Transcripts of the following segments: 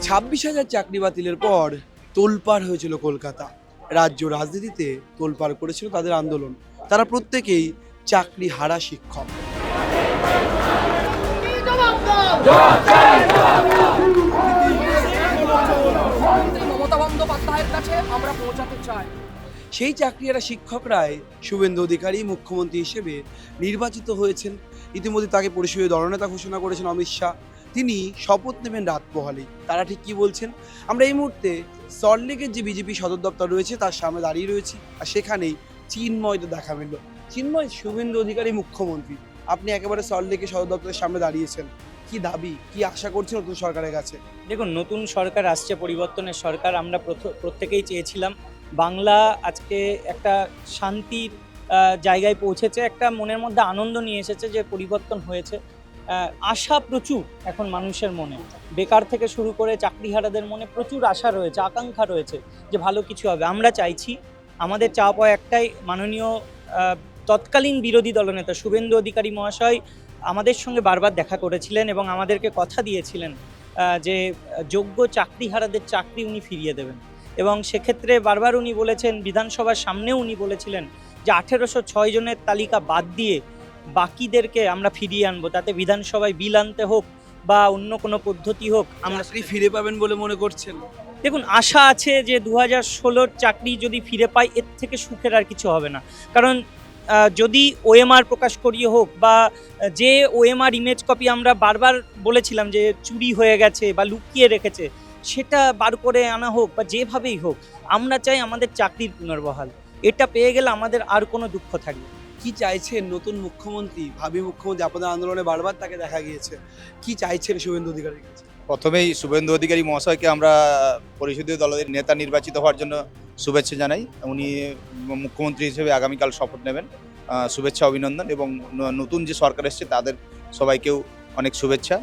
ছাব্বিশ হাজার চাকরি বাতিলের পর তোলপাড় হয়েছিল কলকাতা। রাজ্য রাজনীতিতে তোলপাড় করেছিল তাদের আন্দোলন। তারা প্রত্যেকেই চাকরি হারা শিক্ষক। মমতা বন্দ্যোপাধ্যায়ের কাছে আমরা পৌঁছাতে চাই। সেই চাকরিহারা শিক্ষকরাই শুভেন্দু অধিকারী মুখ্যমন্ত্রী হিসেবে নির্বাচিত হয়েছেন। ইতিমধ্যে তাকে পরিষদীয় দলনেতা ঘোষণা করেছেন অমিত শাহ। তিনি শপথ নেবেন রাত পোহালেই। তারা ঠিক কি বলছেন আমরা এই মুহূর্তে সল্টলেকের যে বিজেপি সদর দপ্তর রয়েছে তার সামনে দাঁড়িয়ে রয়েছি, আর সেখানেই চিন্ময়দের দেখা মিলল। চিন্ময়, শুভেন্দু অধিকারী মুখ্যমন্ত্রী, আপনি একেবারে সল্টলেকের সদর দপ্তরের সামনে দাঁড়িয়েছেন। কি দাবি, কি আশা করছেন নতুন সরকারের কাছে? দেখুন, নতুন সরকার আসছে, পরিবর্তনের সরকার। আমরা প্রত্যেকেই চেয়েছিলাম বাংলা আজকে একটা শান্তির জায়গায় পৌঁছেছে, একটা মনের মধ্যে আনন্দ নিয়ে এসেছে যে পরিবর্তন হয়েছে। আশা প্রচুর এখন মানুষের মনে, বেকার থেকে শুরু করে চাকরিহারাদের মনে প্রচুর আশা রয়েছে, আকাঙ্ক্ষা রয়েছে যে ভালো কিছু হবে। আমরা চাইছি, আমাদের চাওয়া পাওয়া একটাই, মাননীয় তৎকালীন বিরোধী দলনেতা শুভেন্দু অধিকারী মহাশয় আমাদের সঙ্গে বারবার দেখা করেছিলেন এবং আমাদেরকে কথা দিয়েছিলেন যে যোগ্য চাকরিহারাদের চাকরি উনি ফিরিয়ে দেবেন। এবং সেক্ষেত্রে বারবার উনি বলেছেন, বিধানসভার সামনেও উনি বলেছিলেন যে 1806 জনের তালিকা বাদ দিয়ে বাকিদেরকে আমরা ফিরিয়ে আনবো, তাতে বিধানসভায় বিল আনতে হোক বা অন্য কোনো পদ্ধতি হোক আমরা ফিরে পাবেন বলে মনে করছেন? দেখুন, আশা আছে যে 2016-র চাকরি যদি ফিরে পাই, এর থেকে সুখের আর কিছু হবে না। কারণ যদি ওএমআর প্রকাশ করিয়ে হোক বা যে ওএমআর ইমেজ কপি আমরা বারবার বলেছিলাম যে চুরি হয়ে গেছে বা লুকিয়ে রেখেছে, সেটা বার করে আনা হোক বা যেভাবেই হোক, আমরা চাই আমাদের চাকরির পুনর্বহাল। এটা পেয়ে গেলে আমাদের আর কোনো দুঃখ থাকবে। কি চাইছেন নতুন মুখ্যমন্ত্রী, ভাবি মুখ্যমন্ত্রী, আপনাদের আন্দোলনে বারবার তাকে দেখা গিয়েছে, কি চাইছেন শুভেন্দু অধিকারীর কাছে? প্রথমেই শুভেন্দু অধিকারী মহাশয়কে আমরা পরিষদীয় দলের নেতা নির্বাচিত হওয়ার জন্য শুভেচ্ছা জানাই। উনি মুখ্যমন্ত্রী হিসেবে আগামীকাল শপথ নেবেন। শুভেচ্ছা, অভিনন্দন। এবং নতুন যে সরকার এসছে তাদের সবাইকেও অনেক শুভেচ্ছা।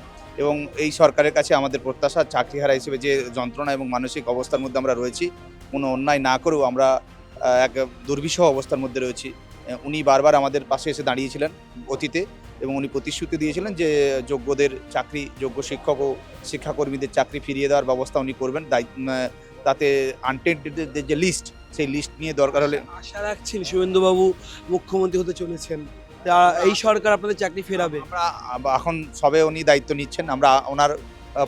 এবং এই সরকারের কাছে আমাদের প্রত্যাশা, চাকরিহারা হিসেবে যে যন্ত্রণা এবং মানসিক অবস্থার মধ্যে আমরা রয়েছি, কোনো অন্যায় না করেও আমরা এক দুর্বিষহ অবস্থার মধ্যে রয়েছি। উনি বারবার আমাদের পাশে এসে দাঁড়িয়েছিলেন অতীতে এবং উনি প্রতিশ্রুতি দিয়েছিলেন যে যোগ্যদের চাকরি, যোগ্য শিক্ষক ও শিক্ষাকর্মীদের চাকরি ফিরিয়ে দেওয়ার ব্যবস্থা উনি করবেন। তাতে আনটেন্টেডদের যে লিস্ট, সেই লিস্ট নিয়ে দরকার হলে আশা রাখছেন শুভেন্দুবাবু মুখ্যমন্ত্রী হতে চলেছেন, এই সরকার আপনাদের চাকরি ফেরাবে? আমরা এখন সবে উনি দায়িত্ব নিচ্ছেন, আমরা ওনার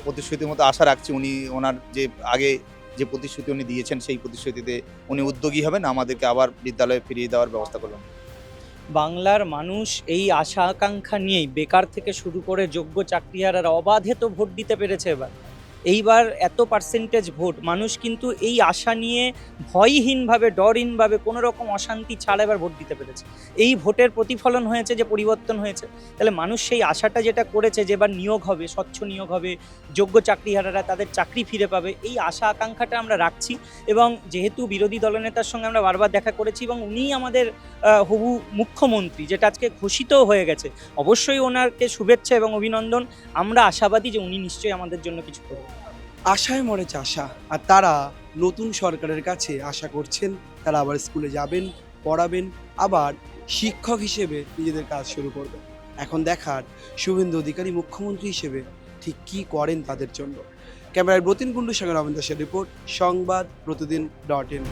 প্রতিশ্রুতির মতো আশা রাখছি। উনি ওনার যে আগে যে প্রতিশ্রুতি উনি দিয়েছেন, সেই প্রতিশ্রুতিতে উনি উদ্যোগী হবেন, আমাদেরকে আবার বিদ্যালয়ে ফিরিয়ে দেওয়ার ব্যবস্থা করবেন। বাংলার মানুষ এই আশা আকাঙ্ক্ষা নিয়েই, বেকার থেকে শুরু করে যোগ্য চাকরিহারারা অবাধে তো ভোট দিতে পেরেছে। এইবার এত পার্সেন্টেজ ভোট, মানুষ কিন্তু এই আশা নিয়ে ভয়হীনভাবে, ডরহীনভাবে, কোনো রকম অশান্তি ছাড়া এবার ভোট দিতে পেরেছে। এই ভোটের প্রতিফলন হয়েছে যে পরিবর্তন হয়েছে। তাহলে মানুষ সেই আশাটা যেটা করেছে যে এবার নিয়োগ হবে, স্বচ্ছ নিয়োগ হবে, যোগ্য চাকরিহারারা তাদের চাকরি ফিরে পাবে, এই আশা আকাঙ্ক্ষাটা আমরা রাখছি। এবং যেহেতু বিরোধী দলনেতার সঙ্গে আমরা বারবার দেখা করেছি এবং উনিই আমাদের হবু মুখ্যমন্ত্রী, যেটা আজকে ঘোষিতও হয়ে গেছে, অবশ্যই ওনাকে শুভেচ্ছা এবং অভিনন্দন। আমরা আশাবাদী যে উনি নিশ্চয়ই আমাদের জন্য কিছু করবেন। আশায় মরে চাষা, আর তারা নতুন সরকারের কাছে আশা করছেন তারা আবার স্কুলে যাবেন, পড়াবেন, আবার শিক্ষক হিসেবে নিজেদের কাজ শুরু করবেন। এখন দেখার শুভেন্দু অধিকারী মুখ্যমন্ত্রী হিসেবে ঠিক কী করেন তাদের জন্য। ক্যামেরায় ব্রতিন কুণ্ডুর সঙ্গে রবীন্দ্র দাসের রিপোর্ট, সংবাদ প্রতিদিন.in।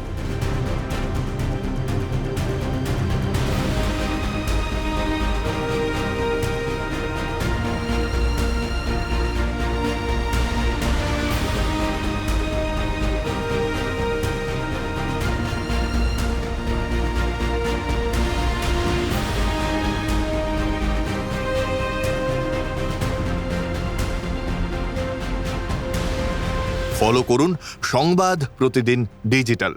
ফলো করুন সংবাদ প্রতিদিন ডিজিটাল।